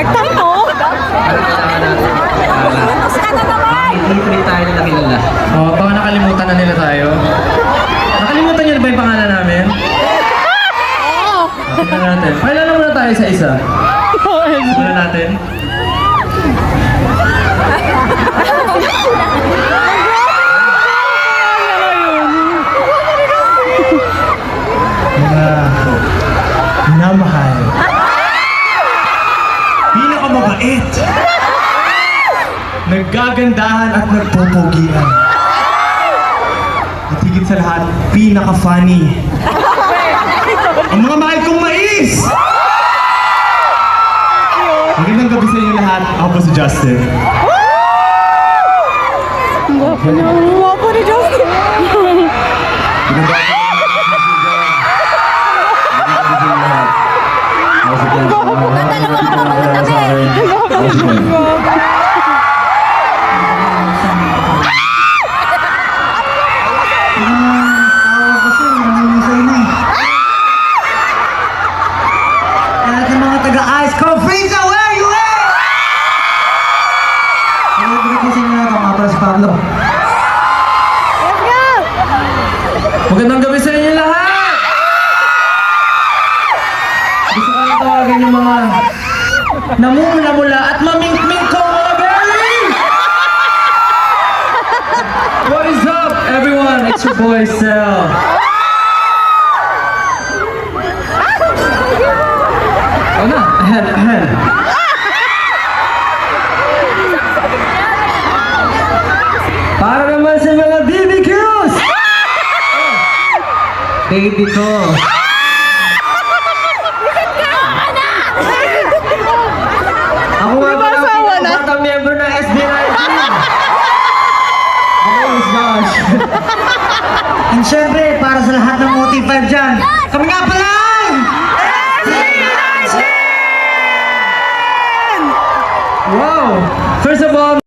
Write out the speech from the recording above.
Nagtampo? Hindi tayo na kilala. Oh, baka nakalimutan na nila tayo. Nakalimutan niyo na ba yung pangalan namin? Tingnan natin. Pakilala muna tayo sa isa. Muna natin. Minamahal. Pinakamabait. Naggagandahan at nagpupugian. At higit sa lahat, pinaka-funny. Ang mga mahal kong mais! Magandang gabi sa inyo lahat. Ako po si Justin. Guwapo ni Justin. Lahat ng mga taga-Ice Cream Freeza, where are you at? Ano ko sa inyo na ito, mga para si Pablo. Magandang gabi sa inyo lahat! Gusto ko lang tawagan yung mga namumula-mula at mamingming ko mga berry! What is up, everyone? It's your boy, Sel. Oh na, ahead. Para naman sa mga BBQs! Baby ko. Ako nga ba ang pinakabatang member ng SB19? Oh my gosh. And syempre, para sa lahat ng OT5 dyan, kami nga pala! Wow! First of all,